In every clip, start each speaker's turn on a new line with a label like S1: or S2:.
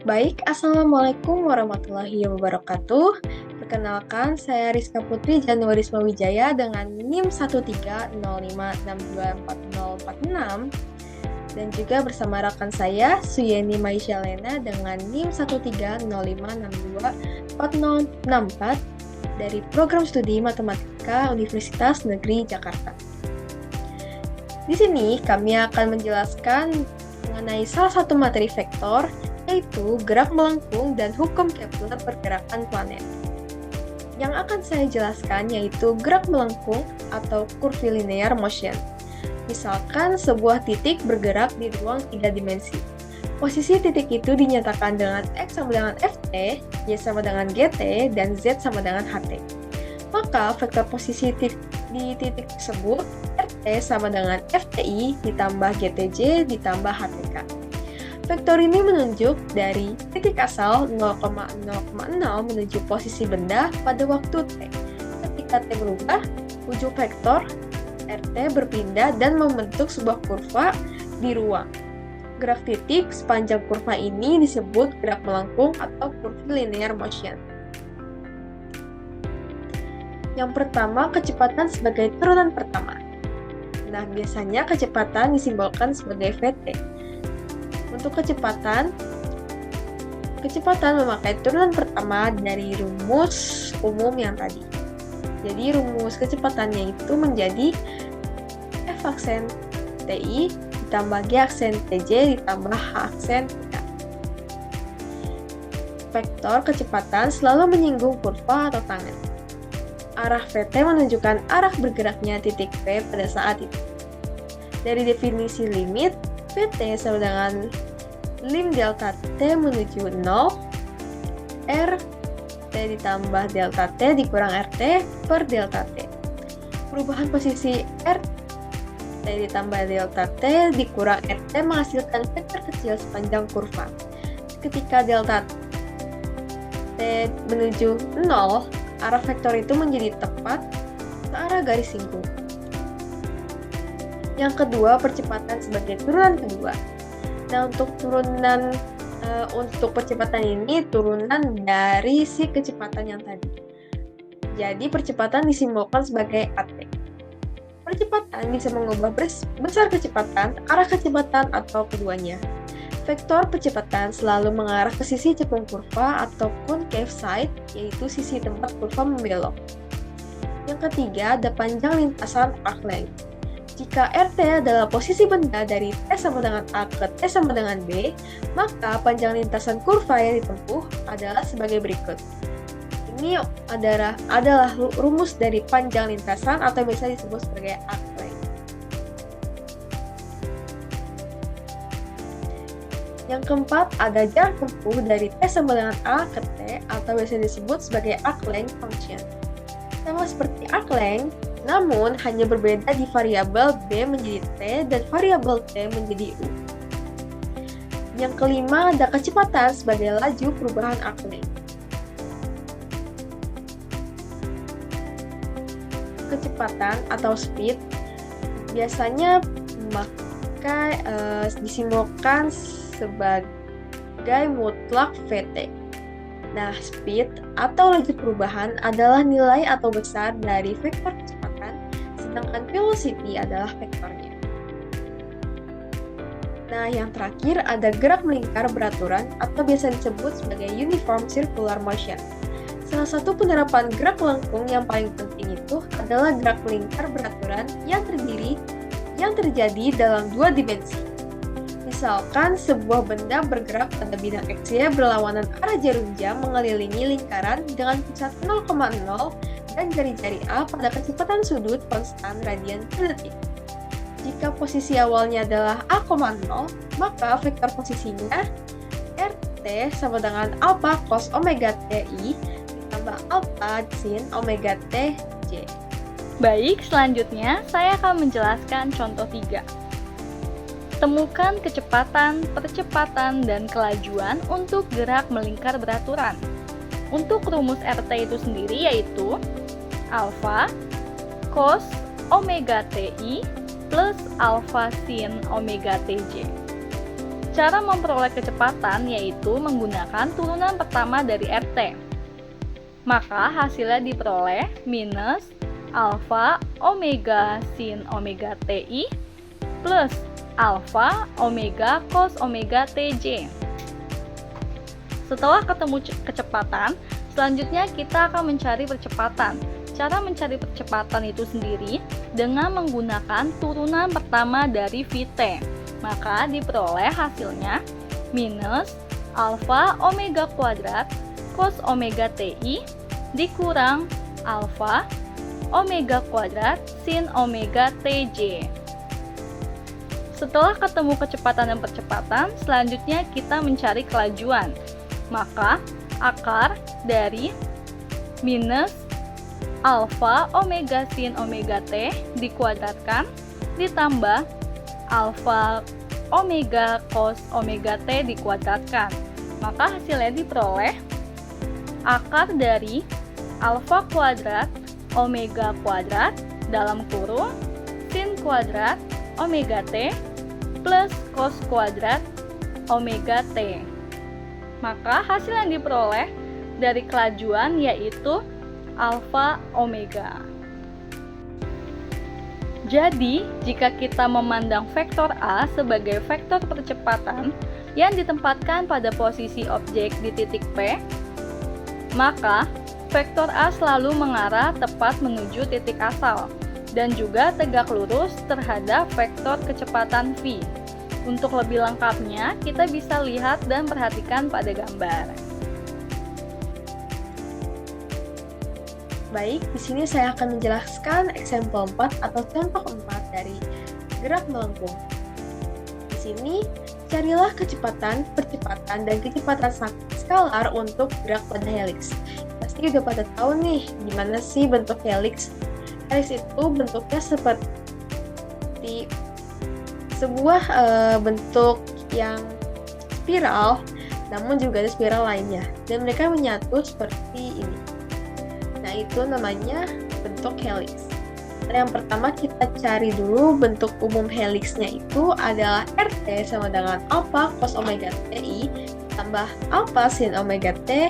S1: Baik, Assalamualaikum warahmatullahi wabarakatuh. Perkenalkan, saya Rizka Putri Januarisma Wijaya dengan NIM 13056240406 dan juga bersama rekan saya Suyeni Maisha Lena dengan NIM 13056240464 dari Program Studi Matematika Universitas Negeri Jakarta. Di sini kami akan menjelaskan mengenai salah satu materi vektor, yaitu gerak melengkung dan hukum Kepler pergerakan planet. Yang akan saya jelaskan yaitu gerak melengkung atau curvilinear motion. Misalkan sebuah titik bergerak di ruang 3 dimensi. Posisi titik itu dinyatakan dengan X sama dengan Ft, Y sama dengan Gt, dan Z sama dengan Ht. Maka vektor posisi di titik tersebut RT sama dengan FTI ditambah GTJ ditambah HTK. Vektor ini menunjuk dari titik asal 0,0,0 menuju posisi benda pada waktu T. Ketika T berubah, ujung vektor RT berpindah dan membentuk sebuah kurva di ruang. Gerak titik sepanjang kurva ini disebut gerak melengkung atau curvilinear motion. Yang pertama, kecepatan sebagai turunan pertama. Nah, biasanya kecepatan disimbolkan sebagai Vt. Untuk kecepatan memakai turunan pertama dari rumus umum yang tadi. Jadi rumus kecepatannya itu menjadi F aksen TI ditambah G aksen TJ ditambah H aksen TK. Vektor kecepatan selalu menyinggung kurva atau tangen. Arah Vt menunjukkan arah bergeraknya titik P pada saat itu. Dari definisi limit, Vt sama dengan lim delta T menuju 0, R T ditambah delta T dikurang RT per delta T. Perubahan posisi R T ditambah delta T dikurang RT menghasilkan vektor kecil sepanjang kurva. Ketika delta T menuju 0, arah vektor itu menjadi tepat ke arah garis singgung. Yang kedua, percepatan sebagai turunan kedua. Nah, untuk percepatan ini turunan dari si kecepatan yang tadi. Jadi percepatan disimbolkan sebagai AT. Percepatan bisa mengubah besar kecepatan, arah kecepatan, atau keduanya. Vektor percepatan selalu mengarah ke sisi cepung kurva atau concave side, yaitu sisi tempat kurva membelok. Yang ketiga, ada panjang lintasan arc length. Jika RT adalah posisi benda dari T sama dengan A ke T sama dengan B, maka panjang lintasan kurva yang ditempuh adalah sebagai berikut. Ini adalah rumus dari panjang lintasan atau bisa disebut sebagai arc length. Yang keempat, ada jarak tempuh dari T sama dengan A ke T atau bisa disebut sebagai arc length function. Sama seperti arc length, namun hanya berbeda di variabel B menjadi T dan variabel T menjadi U. Yang kelima, ada kecepatan sebagai laju perubahan arc length. Kecepatan atau speed biasanya disimbolkan sebagai mutlak Vt. Nah, speed atau laju perubahan adalah nilai atau besar dari vektor kecepatan, sedangkan velocity adalah vektornya. Nah, yang terakhir ada gerak melingkar beraturan atau biasa disebut sebagai uniform circular motion. Salah satu penerapan gerak melengkung yang paling penting itu adalah gerak melingkar beraturan yang terjadi dalam 2 dimensi. Misalkan sebuah benda bergerak pada bidang X-Y berlawanan arah jarum jam mengelilingi lingkaran dengan pusat 0,0 dan jari-jari A pada kecepatan sudut konstan radian per detik. Jika posisi awalnya adalah A,0, maka vektor posisinya RT sama dengan alpha cos omega TI ditambah alpha sin omega TJ.
S2: Baik, selanjutnya saya akan menjelaskan contoh 3. Temukan kecepatan, percepatan, dan kelajuan untuk gerak melingkar beraturan. Untuk rumus RT itu sendiri yaitu alpha cos omega TI plus alpha sin omega TJ. Cara memperoleh kecepatan yaitu menggunakan turunan pertama dari RT. Maka hasilnya diperoleh minus alfa omega sin omega TI plus alfa omega cos omega TJ. Setelah ketemu kecepatan, selanjutnya kita akan mencari percepatan. Cara mencari percepatan itu sendiri dengan menggunakan turunan pertama dari Vt. Maka diperoleh hasilnya minus alfa omega kuadrat cos omega TI dikurang alfa omega kuadrat sin omega TJ. Setelah ketemu kecepatan dan percepatan, selanjutnya kita mencari kelajuan. Maka akar dari minus alfa omega sin omega T dikuadratkan ditambah alfa omega cos omega T dikuadratkan. Maka hasilnya diperoleh akar dari alfa kuadrat omega kuadrat dalam kurung sin kuadrat omega T plus cos kuadrat omega T. Maka hasil yang diperoleh dari kelajuan yaitu alfa omega. Jadi, jika kita memandang vektor A sebagai vektor percepatan yang ditempatkan pada posisi objek di titik P, maka vektor A selalu mengarah tepat menuju titik asal dan juga tegak lurus terhadap vektor kecepatan V. Untuk lebih lengkapnya, kita bisa lihat dan perhatikan pada gambar.
S1: Baik, di sini saya akan menjelaskan example 4 atau contoh 4 dari gerak melengkung. Di sini, carilah kecepatan, percepatan, dan kecepatan skalar untuk gerak pada helix. Pasti udah pada tahu nih, gimana sih bentuk helix. Helix itu bentuknya seperti sebuah bentuk yang spiral, namun juga ada spiral lainnya, dan mereka menyatu seperti ini. Nah, itu namanya bentuk helix. Nah, yang pertama kita cari dulu bentuk umum helixnya itu adalah RT sama dengan alpha cos omega TI tambah alpha sin omega T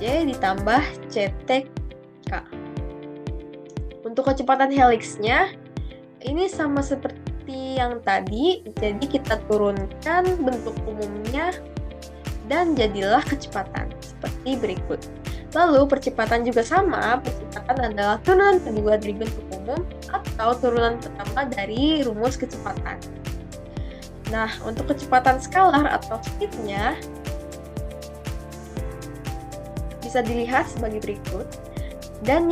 S1: J ditambah CTK. Untuk kecepatan helixnya ini sama seperti yang tadi, jadi kita turunkan bentuk umumnya dan jadilah kecepatan seperti berikut. Lalu percepatan juga sama, percepatan adalah turunan kedua dari bentuk umum atau turunan pertama dari rumus kecepatan. Nah, untuk kecepatan skalar atau speed-nya bisa dilihat sebagai berikut, dan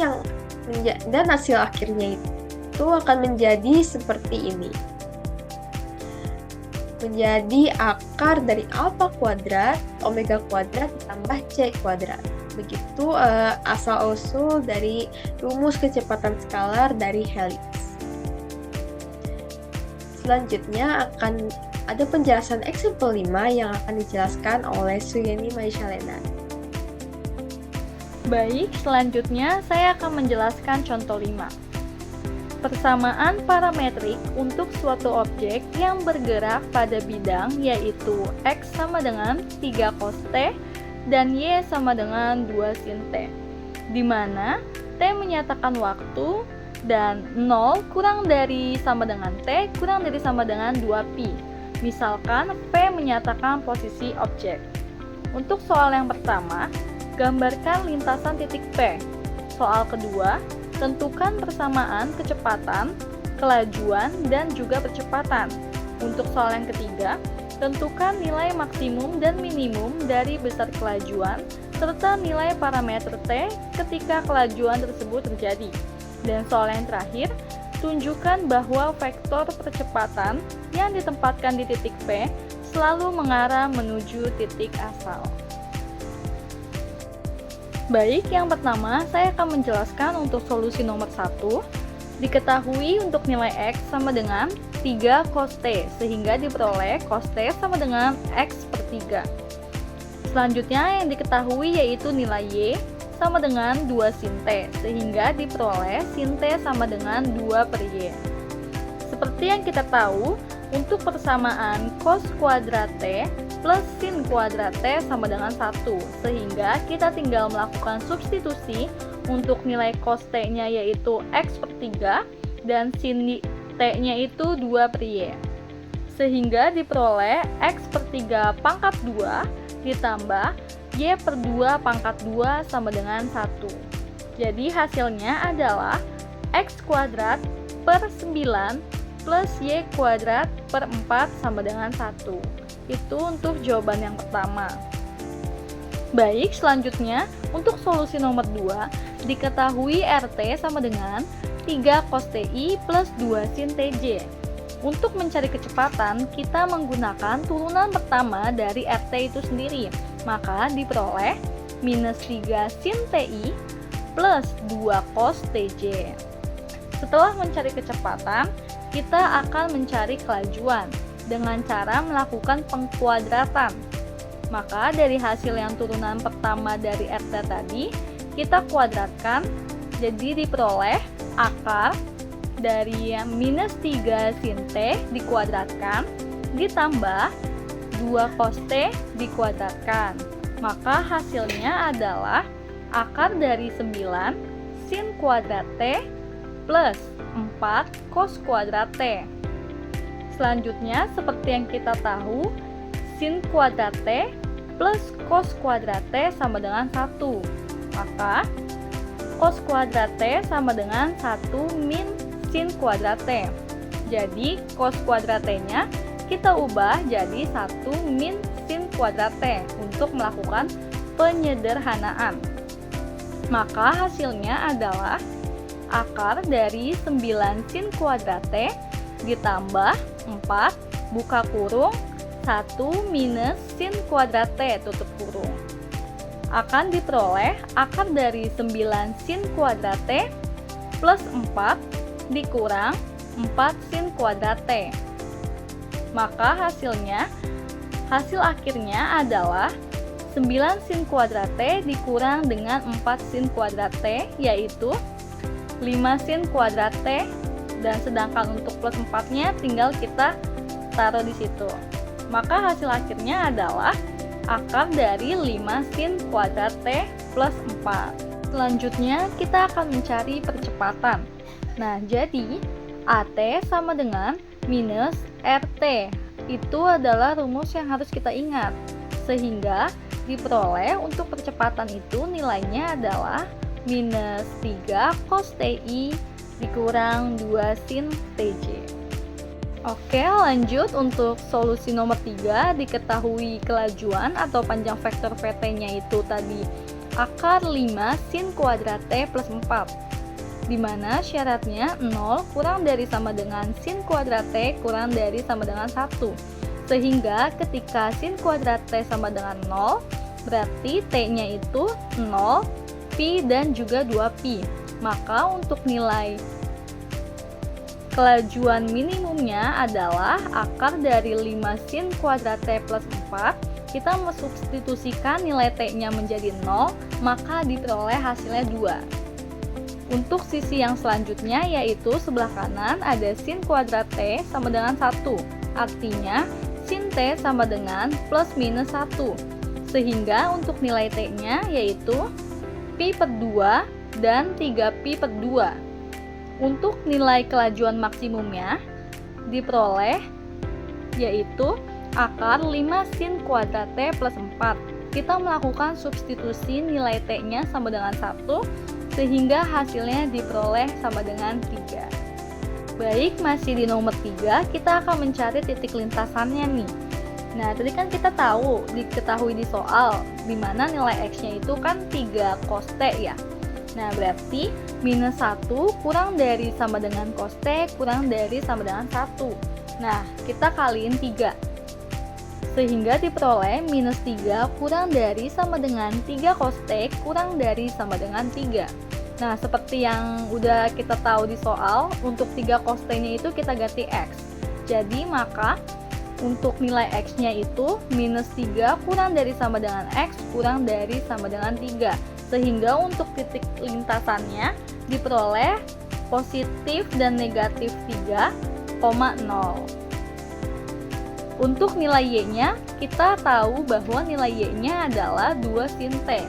S1: hasil akhirnya itu akan menjadi seperti ini. Menjadi akar dari alpha kuadrat omega kuadrat ditambah c kuadrat. Begitu asal-usul dari rumus kecepatan skalar dari helix. Selanjutnya akan ada penjelasan example 5 yang akan dijelaskan oleh Suyeni Maishalena.
S2: Baik, selanjutnya saya akan menjelaskan contoh 5. Persamaan parametrik untuk suatu objek yang bergerak pada bidang yaitu X sama dengan 3 cos T dan Y sama dengan 2 sin T, di mana T menyatakan waktu dan 0 kurang dari sama dengan T kurang dari sama dengan 2pi. Misalkan P menyatakan posisi objek. Untuk soal yang pertama, gambarkan lintasan titik P. Soal kedua, tentukan persamaan kecepatan, kelajuan, dan juga percepatan. Untuk soal yang ketiga, tentukan nilai maksimum dan minimum dari besar kelajuan, serta nilai parameter T ketika kelajuan tersebut terjadi. Dan soal yang terakhir, tunjukkan bahwa vektor percepatan yang ditempatkan di titik P selalu mengarah menuju titik asal. Baik, yang pertama saya akan menjelaskan untuk solusi nomor 1. Diketahui untuk nilai X sama dengan 3 cos T, sehingga diperoleh cos T sama dengan X per 3. Selanjutnya yang diketahui yaitu nilai Y sama dengan 2 sin T, sehingga diperoleh sin T sama dengan 2 per Y. Seperti yang kita tahu, Untuk persamaan cos kuadrat T plus sin kuadrat T sama dengan 1, sehingga kita tinggal melakukan substitusi untuk nilai cos T-nya yaitu X per 3 dan sin T-nya itu 2 per Y. Sehingga diperoleh X per 3 pangkat 2 ditambah Y per 2 pangkat 2 sama dengan 1. Jadi hasilnya adalah X kuadrat per 9 plus Y kuadrat per 4 sama dengan 1. Itu untuk jawaban yang pertama. Baik, selanjutnya untuk solusi nomor 2, diketahui RT sama dengan 3 cos TI plus 2 sin TJ. Untuk mencari kecepatan, kita menggunakan turunan pertama dari RT itu sendiri. Maka diperoleh minus 3 sin TI plus 2 cos TJ. Setelah mencari kecepatan, kita akan mencari kelajuan dengan cara melakukan pengkuadratan. Maka dari hasil yang turunan pertama dari RT tadi, kita kuadratkan, jadi diperoleh akar dari minus 3 sin T dikuadratkan ditambah 2 cos T dikuadratkan. Maka hasilnya adalah akar dari 9 sin kuadrat T plus 4 cos kuadrat T. Selanjutnya, seperti yang kita tahu, sin kuadrat T plus cos kuadrat T sama dengan 1. Maka, cos kuadrat T sama dengan 1 min sin kuadrat T. Jadi, cos kuadrat T-nya kita ubah jadi 1 min sin kuadrat T untuk melakukan penyederhanaan. Maka hasilnya adalah akar dari 9 sin kuadrat T ditambah 4 buka kurung 1 minus sin kuadrat T tutup kurung. Akan diperoleh akar dari 9 sin kuadrat T plus 4 dikurang 4 sin kuadrat T. Maka hasil akhirnya adalah 9 sin kuadrat T dikurang dengan 4 sin kuadrat T, yaitu 5 sin kuadrat T, dan sedangkan untuk plus 4-nya tinggal kita taruh di situ. Maka hasil akhirnya adalah akar dari 5 sin kuadrat T plus 4. Selanjutnya kita akan mencari percepatan. Nah, jadi AT sama dengan minus RT. Itu adalah rumus yang harus kita ingat. Sehingga diperoleh untuk percepatan itu nilainya adalah minus 3 cos TI dikurang 2 sin TJ. Oke, lanjut untuk solusi nomor 3, diketahui kelajuan atau panjang vektor VT-nya itu tadi akar 5 sin kuadrat T plus 4, di mana syaratnya 0 kurang dari sama dengan sin kuadrat T kurang dari sama dengan 1. Sehingga ketika sin kuadrat T sama dengan 0, berarti T-nya itu 0, Pi dan juga 2Pi. Maka untuk nilai kelajuan minimumnya adalah akar dari 5 sin kuadrat T plus 4. Kita mensubstitusikan nilai T-nya menjadi 0, maka diperoleh hasilnya 2. Untuk sisi yang selanjutnya yaitu sebelah kanan ada sin kuadrat T sama dengan 1. Artinya sin T sama dengan plus minus 1. Sehingga untuk nilai T-nya yaitu Pi per 2 dan 3Pi per 2. Untuk nilai kelajuan maksimumnya diperoleh yaitu akar 5 sin kuadrat T plus 4. Kita melakukan substitusi nilai T-nya sama dengan 1 sehingga hasilnya diperoleh sama dengan 3. Baik, masih di nomor 3, kita akan mencari titik lintasannya nih. Nah, tadi kan kita diketahui di soal dimana nilai X-nya itu kan 3 cos T ya. Nah, berarti minus 1 kurang dari sama dengan cos T kurang dari sama dengan 1. Nah, kita kaliin 3. Sehingga diperoleh minus 3 kurang dari sama dengan 3 cos T kurang dari sama dengan 3. Nah, seperti yang udah kita tahu di soal, untuk 3 cos T-nya itu kita ganti X. Jadi, maka untuk nilai X-nya itu minus 3 kurang dari sama dengan X kurang dari sama dengan 3. Sehingga untuk titik lintasannya diperoleh positif dan negatif 3,0. Untuk nilai Y-nya, kita tahu bahwa nilai Y-nya adalah 2 sin T.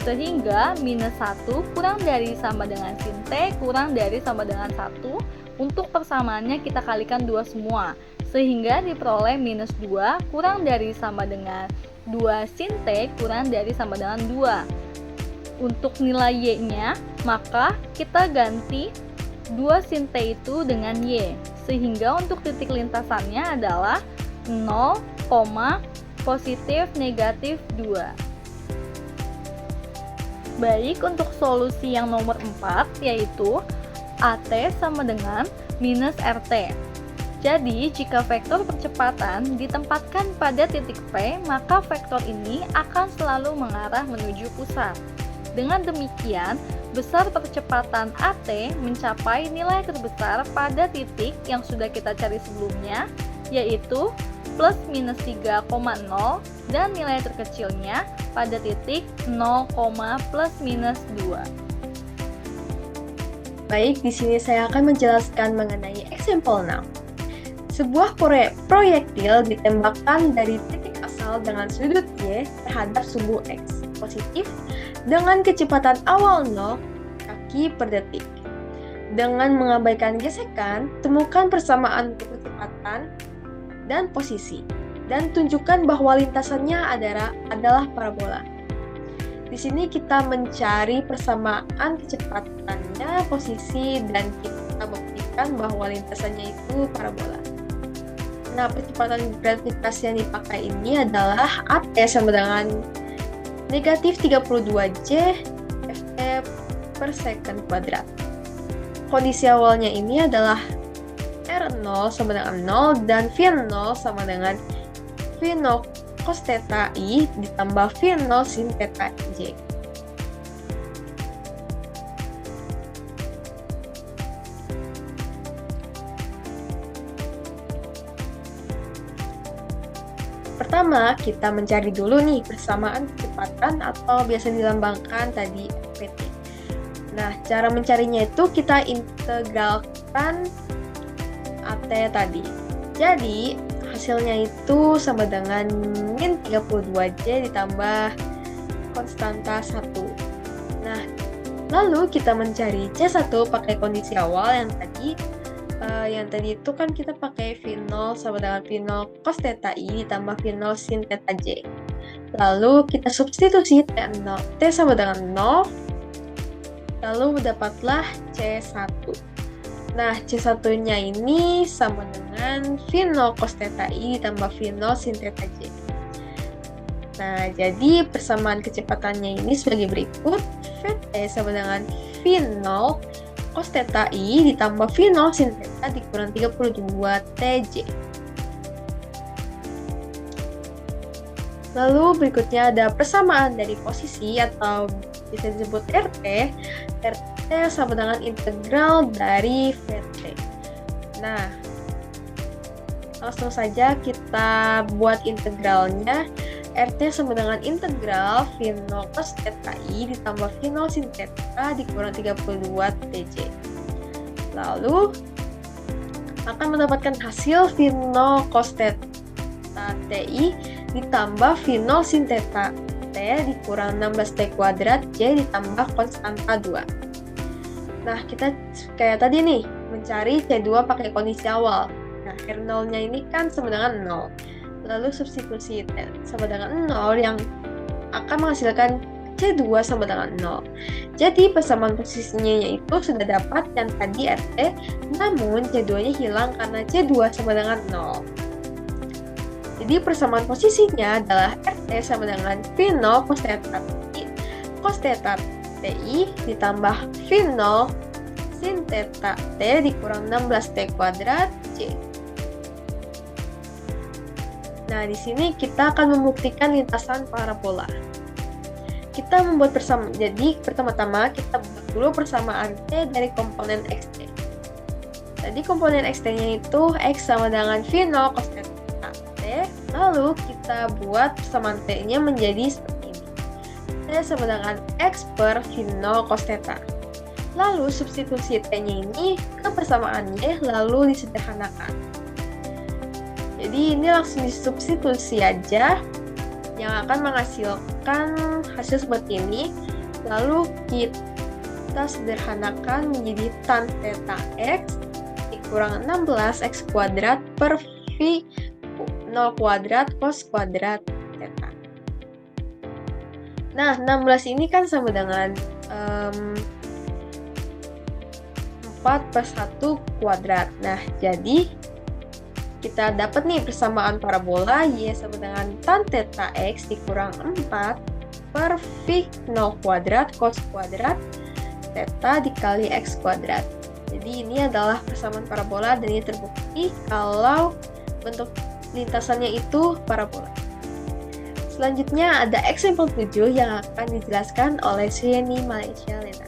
S2: Sehingga minus 1 kurang dari sama dengan sin T kurang dari sama dengan 1. Untuk persamaannya kita kalikan 2 semua. Sehingga diperoleh minus 2 kurang dari sama dengan 2 sin T kurang dari sama dengan 2. Untuk nilai Y-nya, maka kita ganti 2 sin T itu dengan Y. Sehingga untuk titik lintasannya adalah 0, positif negatif 2. Baik, untuk solusi yang nomor 4 yaitu AT sama dengan minus RT. Jadi, jika vektor percepatan ditempatkan pada titik P, maka vektor ini akan selalu mengarah menuju pusat. Dengan demikian, besar percepatan AT mencapai nilai terbesar pada titik yang sudah kita cari sebelumnya, yaitu plus minus 3,0 dan nilai terkecilnya pada titik 0, plus minus 2.
S1: Baik, di sini saya akan menjelaskan mengenai example 6. Sebuah proyektil ditembakkan dari titik asal dengan sudut Y terhadap sumbu X positif dengan kecepatan awal 0 kaki per detik. Dengan mengabaikan gesekan, temukan persamaan untuk kecepatan dan posisi, dan tunjukkan bahwa lintasannya adalah parabola. Di sini kita mencari persamaan kecepatannya, posisi, dan kita buktikan bahwa lintasannya itu parabola. Nah, percepatan gravitasi yang dipakai ini adalah AT sama dengan negatif 32J Ft per second kuadrat. Kondisi awalnya ini adalah R0 sama dengan 0 dan V0 sama dengan V0 cos theta I ditambah V0 sin theta J. Pertama, kita mencari dulu nih persamaan kecepatan atau biasa dilambangkan tadi PT. Nah, cara mencarinya itu kita integralkan AT tadi. Jadi, hasilnya itu sama dengan min 32J ditambah konstanta 1. Nah, lalu kita mencari C1 pakai kondisi awal yang tadi itu kan kita pakai V0 sama dengan V0 cos theta I ditambah V0 sin theta J. Lalu kita substitusi T sama dengan 0, lalu dapatlah C1. Nah, C1-nya ini sama dengan V0 cos theta I ditambah V0 sin theta J. Nah, jadi persamaan kecepatannya ini sebagai berikut. Vt sama dengan V0 cos theta I ditambah V0 sin theta dikurang 32 TJ. Lalu berikutnya ada persamaan dari posisi atau bisa disebut RT. RT sama dengan integral dari Vt. Nah, langsung saja kita buat integralnya. RT sama dengan integral V0 cos theta I ditambah V0 sin theta dikurang 32 TJ. Lalu akan mendapatkan hasil V0 cos theta TI ditambah V0 sin theta T dikurang 16T kuadrat J ditambah konstanta 2. Nah, kita kayak tadi nih, mencari C2 pakai kondisi awal. Nah, R0-nya ini kan sama dengan 0. Lalu substitusi T sama dengan 0 yang akan menghasilkan C2 sama dengan 0. Jadi persamaan posisinya yaitu sudah dapat yang tadi RT, namun C2-nya hilang karena C2 sama dengan 0. Jadi persamaan posisinya adalah RT sama dengan V0 cos theta TI ditambah V0 sin theta T dikurang 16T kuadrat J. Nah, di sini kita akan membuktikan lintasan parabola. Kita membuat persamaan. Jadi, pertama-tama kita buat dulu persamaan T dari komponen XT. Tadi komponen XT-nya itu X sama dengan V0 cos theta T. Lalu kita buat persamaan T-nya menjadi seperti ini. T sama dengan X per V0 cos theta. Lalu substitusi T-nya ini ke persamaannya lalu disederhanakan. Jadi ini langsung disubstitusi aja yang akan menghasilkan hasil seperti ini. Lalu kita sederhanakan menjadi tan theta x dikurang 16 x kuadrat per v 0 kuadrat cos kuadrat theta. Nah, 16 ini kan sama dengan 4 per 1 kuadrat. Nah, jadi kita dapat nih persamaan parabola y sama dengan tan theta x dikurang 4 per v 0 kuadrat cos kuadrat theta dikali x kuadrat. Jadi ini adalah persamaan parabola dan ini terbukti kalau bentuk lintasannya itu parabola. Selanjutnya ada example 7 yang akan dijelaskan oleh Suyeni Malaysia Lena.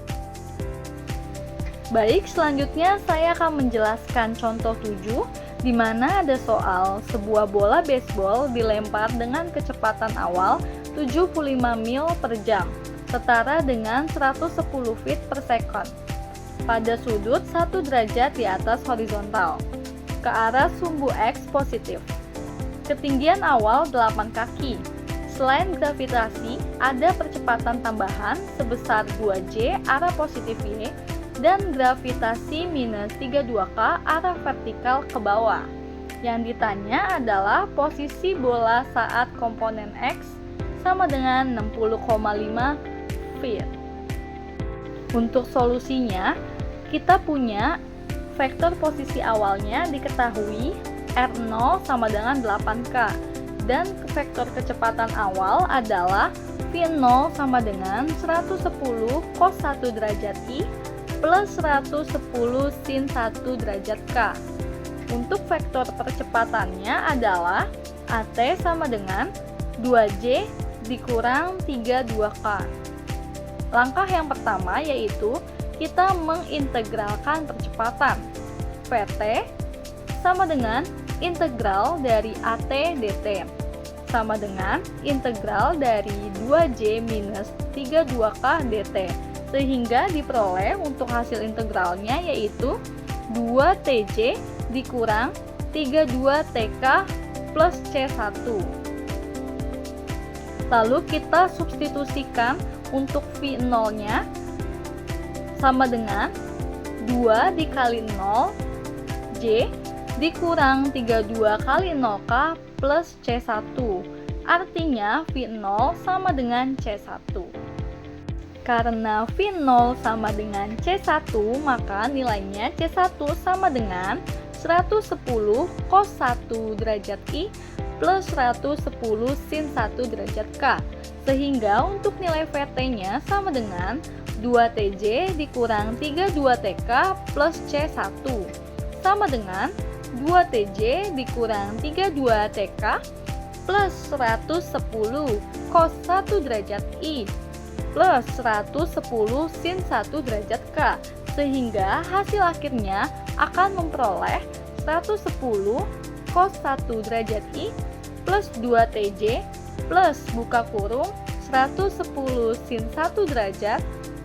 S2: Baik, selanjutnya saya akan menjelaskan contoh 7 di mana ada soal sebuah bola baseball dilempar dengan kecepatan awal 75 mil per jam, setara dengan 110 feet per second, pada sudut 1 derajat di atas horizontal, ke arah sumbu X positif. Ketinggian awal 8 kaki. Selain gravitasi, ada percepatan tambahan sebesar 2J arah positif Y, dan gravitasi minus 32K arah vertikal ke bawah. Yang ditanya adalah posisi bola saat komponen X sama dengan 60,5 feet. Untuk solusinya, kita punya vektor posisi awalnya diketahui R0 sama dengan 8K, dan vektor kecepatan awal adalah V0 sama dengan 110 cos 1 derajat I plus 110 sin 1 derajat K. Untuk vektor percepatannya adalah AT sama dengan 2J dikurang 32K. Langkah yang pertama yaitu kita mengintegralkan percepatan. PT sama dengan integral dari AT dt sama dengan integral dari 2J minus 32K dt, sehingga diperoleh untuk hasil integralnya yaitu 2TJ dikurang 32TK plus C1. Lalu kita substitusikan untuk V0-nya sama dengan 2 dikali 0 J dikurang 32 kali 0K plus C1. Artinya V0 sama dengan C1. Karena V0 sama dengan C1, maka nilainya C1 sama dengan 110 cos 1 derajat I plus 110 sin 1 derajat K. Sehingga untuk nilai VT-nya sama dengan 2TJ dikurang 32TK plus C1 sama dengan 2TJ dikurang 32TK plus 110 cos 1 derajat I plus 110 sin 1 derajat K, sehingga hasil akhirnya akan memperoleh 110 cos 1 derajat I plus 2TJ plus buka kurung 110 sin 1 derajat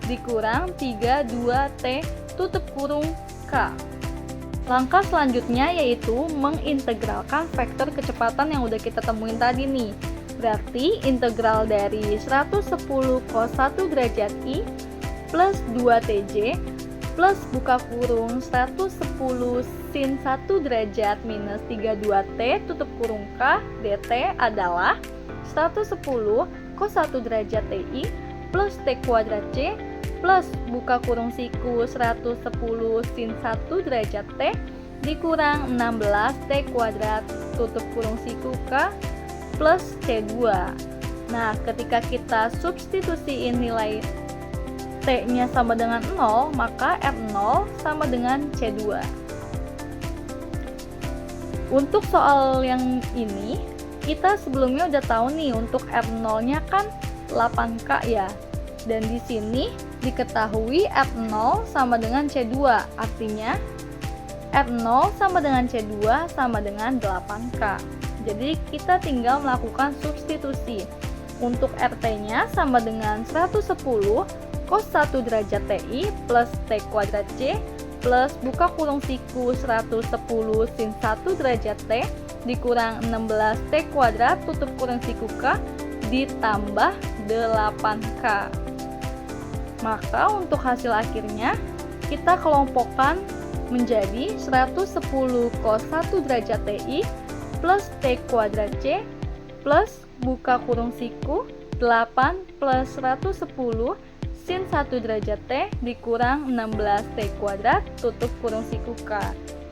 S2: dikurang 32T tutup kurung K. Langkah selanjutnya yaitu mengintegralkan vektor kecepatan yang udah kita temuin tadi nih. Berarti integral dari 110 cos 1 derajat I plus 2TJ plus buka kurung 110 sin 1 derajat minus 32T tutup kurung K dt adalah 110 cos 1 derajat TI plus T kuadrat C plus buka kurung siku 110 sin 1 derajat T dikurang 16 T kuadrat tutup kurung siku K plus C2. Nah, ketika kita substitusiin nilai T-nya sama dengan 0, maka R0 sama dengan C2. Untuk soal yang ini, kita sebelumnya udah tahu nih untuk R0-nya kan 8K ya. Dan di sini diketahui R0 sama dengan C2, artinya R0 sama dengan C2 sama dengan 8K. Jadi kita tinggal melakukan substitusi. Untuk RT-nya sama dengan 110 cos 1 derajat TI plus T kuadrat C plus buka kurung siku 110 sin 1 derajat T dikurang 16T kuadrat tutup kurung siku K ditambah 8K. Maka untuk hasil akhirnya kita kelompokkan menjadi 110 cos 1 derajat TI plus T kuadrat C plus buka kurung siku 8 plus 110 sin 1 derajat T dikurang 16T kuadrat tutup kurung siku K.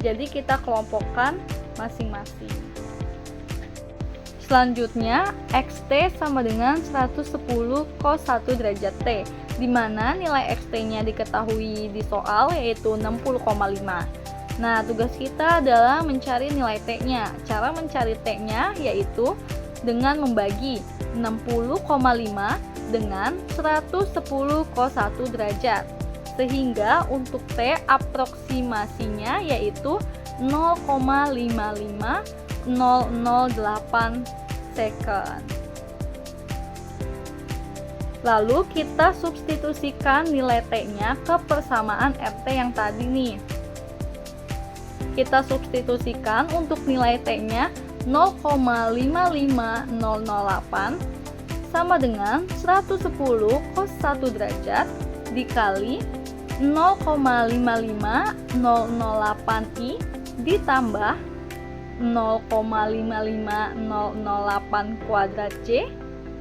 S2: Jadi kita kelompokkan masing-masing. Selanjutnya, XT sama dengan 110 cos 1 derajat T, di mana nilai XT-nya diketahui di soal yaitu 60,5. Nah, tugas kita adalah mencari nilai T-nya. Cara mencari T-nya yaitu dengan membagi 60,5 dengan 110 cos 1 derajat. Sehingga untuk T aproksimasinya yaitu 0,55008 second. Lalu kita substitusikan nilai T-nya ke persamaan RT yang tadi nih. Kita substitusikan untuk nilai T-nya 0,55008 sama dengan 110 cos 1 derajat dikali 0,55008i ditambah 0,55008 kuadrat C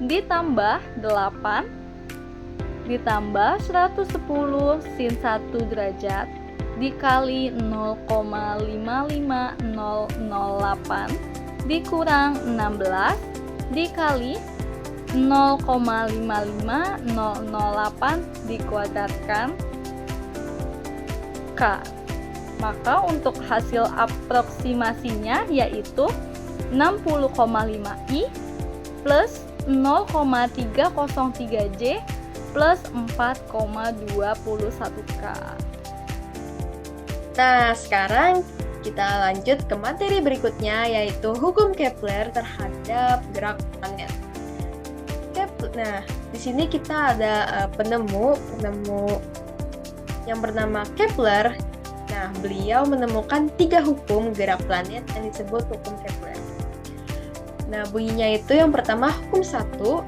S2: ditambah 8 ditambah 110 sin 1 derajat dikali 0,55008 dikurang 16 dikali 0,55008 dikuadratkan K. Maka untuk hasil aproksimasinya yaitu 60,5i plus 0,303J plus 4,21K.
S1: Nah, sekarang kita lanjut ke materi berikutnya yaitu hukum Kepler terhadap gerak planet. Nah, di sini kita ada penemu yang bernama Kepler. Nah, beliau menemukan 3 hukum gerak planet yang disebut hukum Kepler. Nah, bunyinya itu yang pertama hukum 1,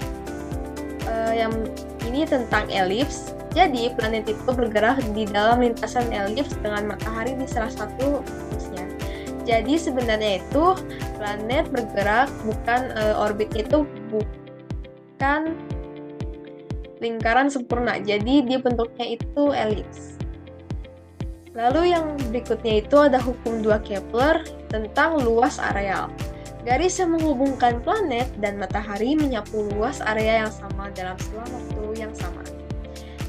S1: yang ini tentang elips. Jadi, planet itu bergerak di dalam lintasan elips dengan matahari di salah satu fokusnya. Jadi, sebenarnya itu planet bergerak bukan orbitnya itu bukan lingkaran sempurna. Jadi, dia bentuknya itu elips. Lalu yang berikutnya itu ada hukum 2 Kepler tentang luas areal. Garis yang menghubungkan planet dan matahari menyapu luas area yang sama dalam selang waktu yang sama.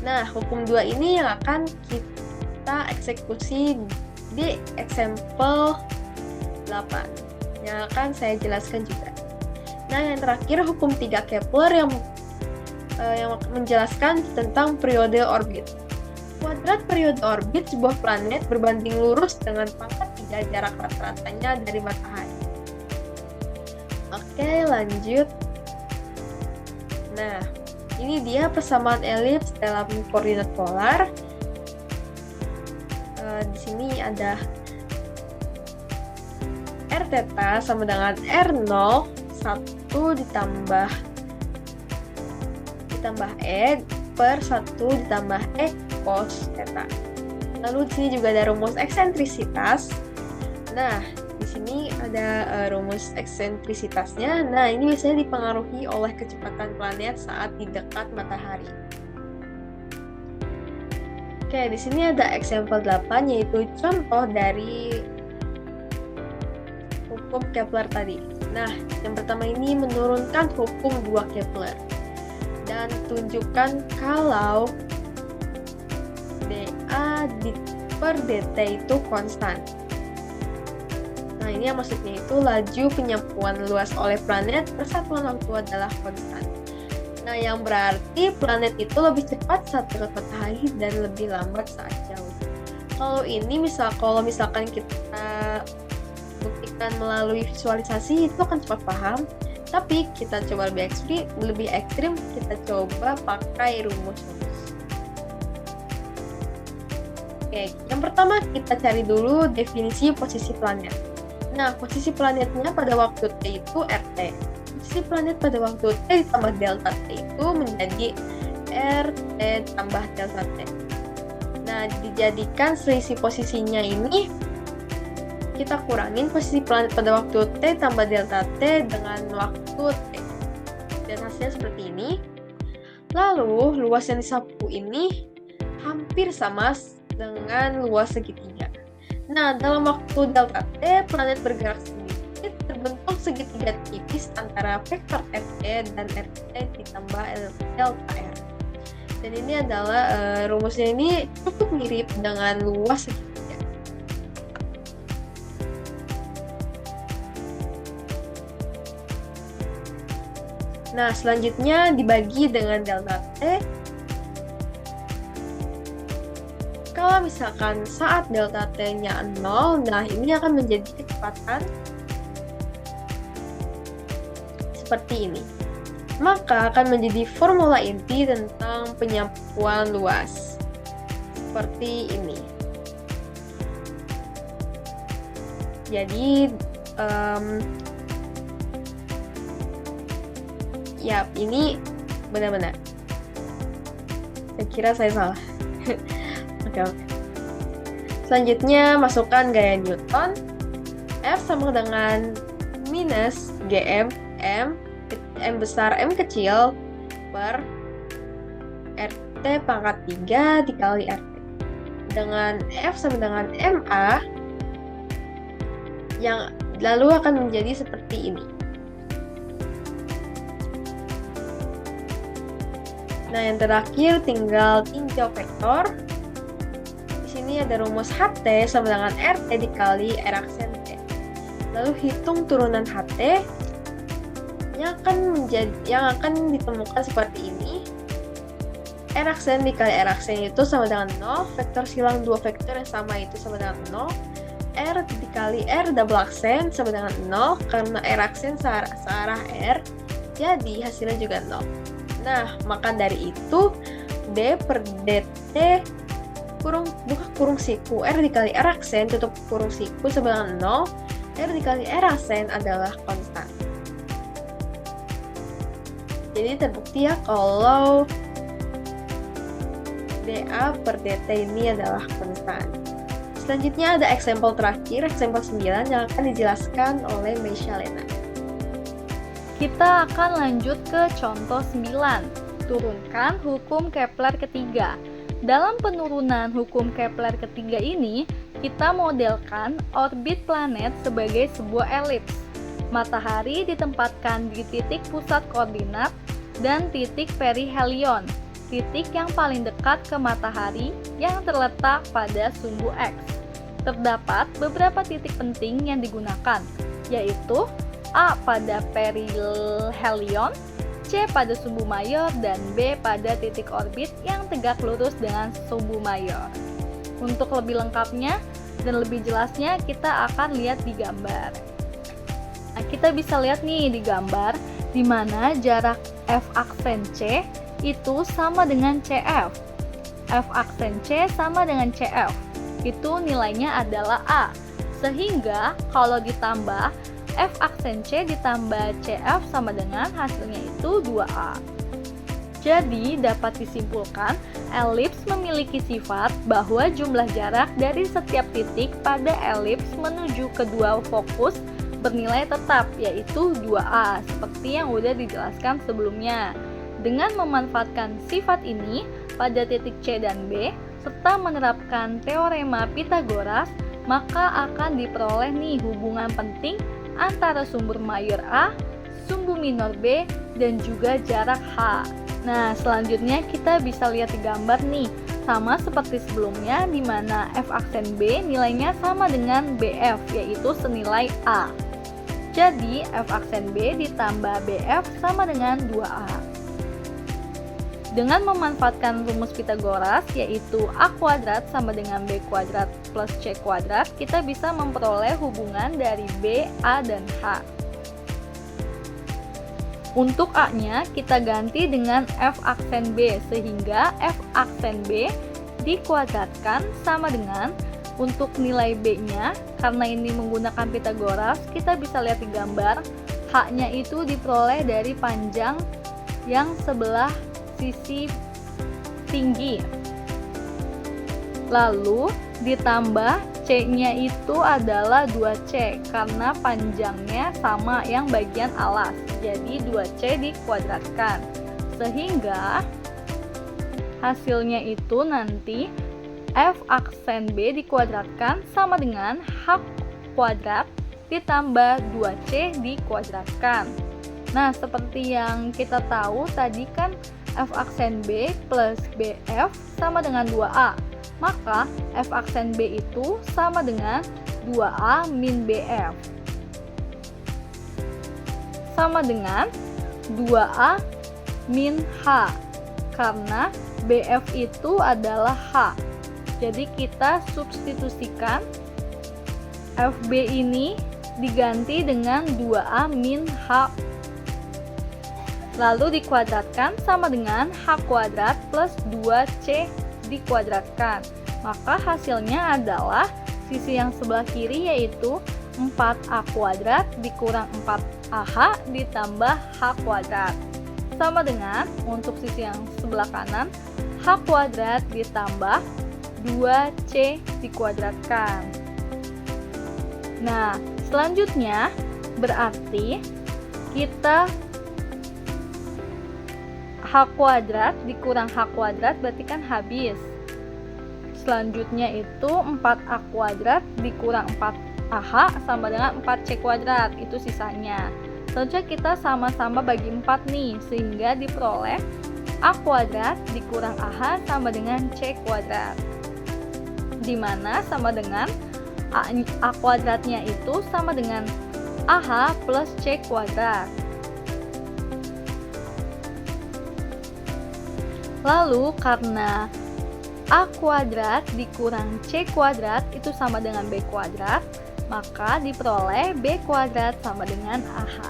S1: Nah, hukum 2 ini yang akan kita eksekusi di example 8 yang akan saya jelaskan juga. Nah, yang terakhir hukum 3 Kepler yang menjelaskan tentang periode orbit. Kuadrat periode orbit sebuah planet berbanding lurus dengan pangkat 3 jarak rata-ratanya dari matahari. Oke, lanjut. Nah, ini dia persamaan elips dalam koordinat polar. Di sini ada r theta sama dengan r0 1 ditambah e per 1 ditambah e cos theta. Lalu di sini juga ada rumus eksentrisitas. Nah, di sini ada rumus eksentrisitasnya. Nah, ini biasanya dipengaruhi oleh kecepatan planet saat di dekat matahari. Oke, di sini ada example 8 yaitu contoh dari hukum Kepler tadi. Nah, yang pertama ini menurunkan hukum 2 Kepler dan tunjukkan kalau dA per dt itu konstan. Nah, ini yang maksudnya itu laju penyapuan luas oleh planet per satuan waktu adalah konstan. Nah, yang berarti planet itu lebih cepat saat dekat matahari dan lebih lambat saat jauh. Kalau misalkan kita buktikan melalui visualisasi itu akan cepat paham. Tapi kita coba lebih ekstrim, kita coba pakai rumus-rumus. Oke, yang pertama kita cari dulu definisi posisi planet. Nah, posisi planetnya pada waktu T itu RT. Posisi planet pada waktu T ditambah delta T itu menjadi RT tambah delta T. Nah, dijadikan selisih posisinya ini, kita kurangin posisi planet pada waktu T tambah delta T dengan waktu T. Dan hasilnya seperti ini. Lalu, luas yang disapu ini hampir sama dengan luas segitiga. Nah, dalam waktu delta T, planet bergerak sedikit, terbentuk segitiga tipis antara vektor RT dan RT ditambah delta R. Dan ini adalah rumusnya ini cukup mirip dengan luas segitiga. Nah, selanjutnya dibagi dengan delta T. Kalau misalkan saat delta T-nya 0, nah ini akan menjadi kecepatan seperti ini. Maka akan menjadi formula inti tentang penyapuan luas. Seperti ini. Jadi, ya ini benar-benar. Saya kira saya salah. Oke. Selanjutnya, masukkan gaya Newton. F sama dengan minus Gm M besar M kecil per RT pangkat 3 dikali RT. Dengan F sama dengan MA, yang lalu akan menjadi seperti ini. Nah, yang terakhir tinggal tinjau vektor. Di sini ada rumus HT sama dengan RT dikali R aksen T. Lalu hitung turunan HT yang akan ditemukan seperti ini. R aksen dikali R aksen itu sama dengan 0, vektor silang dua vektor yang sama itu sama dengan 0, R dikali R double aksen sama dengan 0, karena R aksen searah R, jadi hasilnya juga 0. Nah, maka dari itu D per DT buka kurung siku R dikali R aksen tutup kurung siku sama dengan 0, R dikali R aksen adalah konstan. Jadi terbukti ya kalau dA per dt ini adalah konstan. Selanjutnya ada eksempel terakhir, eksempel 9 yang akan dijelaskan oleh Meisha Lena.
S2: Kita akan lanjut ke contoh 9. Turunkan hukum Kepler ketiga. Dalam penurunan hukum Kepler ketiga ini, kita modelkan orbit planet sebagai sebuah elips. Matahari ditempatkan di titik pusat koordinat dan titik perihelion, titik yang paling dekat ke matahari yang terletak pada sumbu X. Terdapat beberapa titik penting yang digunakan, yaitu A pada perihelion, C pada sumbu mayor, dan B pada titik orbit yang tegak lurus dengan sumbu mayor. Untuk lebih lengkapnya dan lebih jelasnya, kita akan lihat di gambar. Nah, kita bisa lihat nih di gambar di mana jarak F aksen C itu sama dengan CF. F aksen C sama dengan CF. Itu nilainya adalah A. Sehingga kalau ditambah F aksen C ditambah CF sama dengan hasilnya itu 2A. Jadi dapat disimpulkan elips memiliki sifat bahwa jumlah jarak dari setiap titik pada elips menuju kedua fokus bernilai tetap, yaitu 2A, seperti yang udah dijelaskan sebelumnya. Dengan memanfaatkan sifat ini pada titik C dan B, serta menerapkan teorema Pythagoras, maka akan diperoleh nih hubungan penting antara sumbu mayor A, sumbu minor B, dan juga jarak H. Nah, selanjutnya kita bisa lihat di gambar nih, sama seperti sebelumnya di mana F aksen B nilainya sama dengan BF, yaitu senilai A. Jadi, F aksen B ditambah BF sama dengan 2A. Dengan memanfaatkan rumus Pythagoras, yaitu A kuadrat sama dengan B kuadrat plus C kuadrat, kita bisa memperoleh hubungan dari B, A, dan H. Untuk A-nya, kita ganti dengan F aksen B, sehingga F aksen B dikuadratkan sama dengan Untuk nilai B-nya, karena ini menggunakan Pythagoras, kita bisa lihat di gambar, H-nya itu diperoleh dari panjang yang sebelah sisi tinggi. Lalu ditambah C-nya itu adalah 2C, karena panjangnya sama yang bagian alas, jadi 2C dikuadratkan. Sehingga hasilnya itu nanti F aksen B dikuadratkan sama dengan H kuadrat ditambah 2C dikuadratkan. Nah, seperti yang kita tahu tadi kan F aksen B plus BF sama dengan 2A. Maka F aksen B itu sama dengan 2A min BF. Sama dengan 2A min H. Karena BF itu adalah H. Jadi kita substitusikan FB ini diganti dengan 2A min H. Lalu dikuadratkan sama dengan H kuadrat plus 2C dikuadratkan. Maka hasilnya adalah sisi yang sebelah kiri yaitu 4A kuadrat dikurang 4AH ditambah H kuadrat. Sama dengan untuk sisi yang sebelah kanan H kuadrat ditambah 2C dikuadratkan. Nah, selanjutnya berarti kita H kuadrat dikurang H kuadrat berarti kan habis. Selanjutnya itu 4A kuadrat dikurang 4AH sama dengan 4C kuadrat, itu sisanya. Selanjutnya kita sama-sama bagi 4 nih, sehingga diperoleh A kuadrat dikurang AH sama dengan C kuadrat. Dimana sama dengan A kuadratnya itu sama dengan AH plus C kuadrat. Lalu karena A kuadrat dikurang C kuadrat itu sama dengan B kuadrat, maka diperoleh B kuadrat sama dengan AH.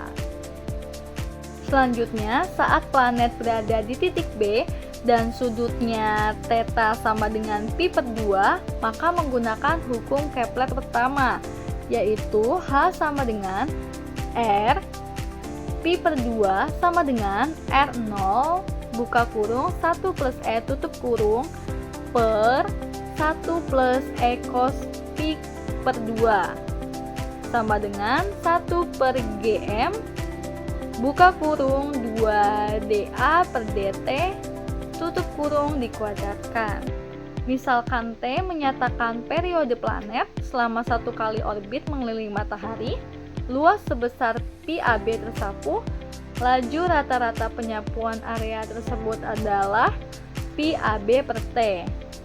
S2: Selanjutnya, saat planet berada di titik B dan sudutnya theta sama dengan pi per 2, maka menggunakan hukum Kepler pertama, yaitu H sama dengan R pi per 2 sama dengan R0 buka kurung 1 plus E tutup kurung per 1 plus E cos pi per 2 sama dengan 1 per GM buka kurung 2 dA per dt tutup kurung dikuadratkan. Misalkan T menyatakan periode planet selama 1 kali orbit mengelilingi matahari, luas sebesar pi AB tersapu, laju rata-rata penyapuan area tersebut adalah pi AB per T.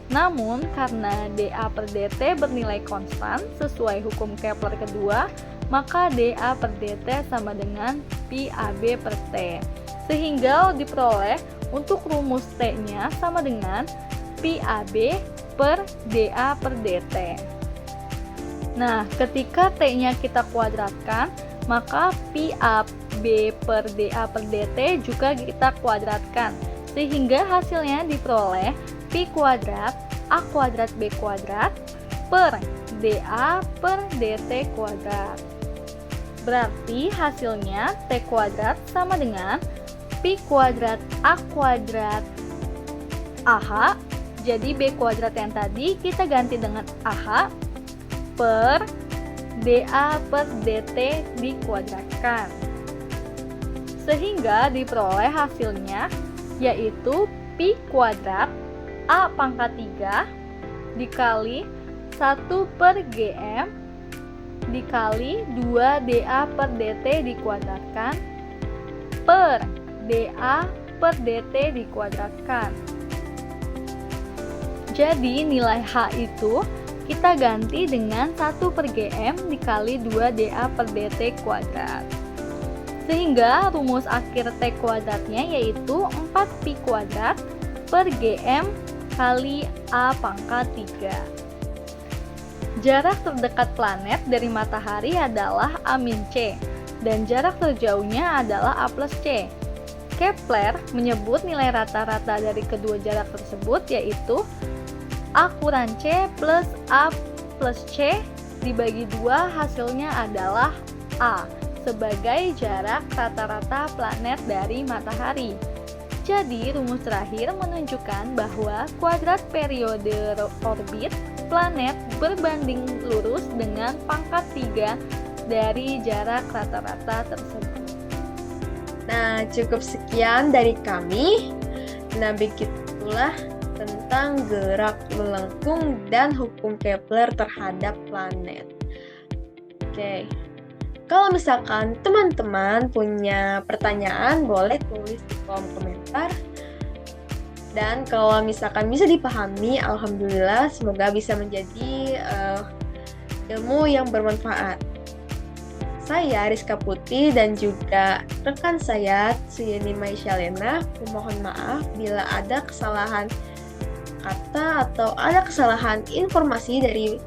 S2: Namun, karena dA per dt bernilai konstan sesuai hukum Kepler kedua, maka dA per dt sama dengan pi AB per T. Sehingga diperoleh untuk rumus T-nya sama dengan pi AB per dA per dt. Nah, ketika T-nya kita kuadratkan, maka pi AB per dA per dt juga kita kuadratkan. Sehingga hasilnya diperoleh pi kuadrat A kuadrat B kuadrat per dA per dt kuadrat. Berarti hasilnya T kuadrat sama dengan pi kuadrat A kuadrat AH. Jadi B kuadrat yang tadi kita ganti dengan AH per dA per dt dikuadratkan. Sehingga diperoleh hasilnya yaitu pi kuadrat A pangkat 3 dikali 1 per GM dikali 2 dA per dt dikuadratkan per dA per dt dikuadratkan. Jadi nilai H itu kita ganti dengan 1 per GM dikali 2 dA per dt kuadrat. Sehingga rumus akhir T kuadratnya yaitu 4 pi kuadrat per GM kali A pangkat 3. Jarak terdekat planet dari matahari adalah A min C, dan jarak terjauhnya adalah A plus C. Kepler menyebut nilai rata-rata dari kedua jarak tersebut yaitu A kurang C plus A plus C dibagi 2 hasilnya adalah A sebagai jarak rata-rata planet dari matahari. Jadi, rumus terakhir menunjukkan bahwa kuadrat periode orbit planet berbanding lurus dengan pangkat 3 dari jarak rata-rata tersebut.
S1: Nah, cukup sekian dari kami. Nah, begitulah tentang gerak melengkung dan hukum Kepler terhadap planet. Oke. Kalau misalkan teman-teman punya pertanyaan, boleh tulis di kolom komentar. Dan kalau misalkan bisa dipahami, alhamdulillah, semoga bisa menjadi ilmu yang bermanfaat. Saya Rizka Putri dan juga rekan saya Suyeni Maisyalena memohon maaf bila ada kesalahan kata atau ada kesalahan informasi dari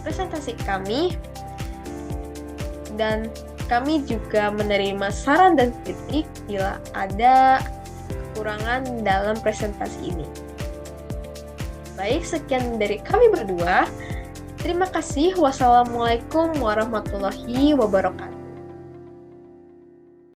S1: presentasi kami. Dan kami juga menerima saran dan kritik bila ada kekurangan dalam presentasi ini. Baik, sekian dari kami berdua. Terima kasih. Wassalamualaikum warahmatullahi wabarakatuh.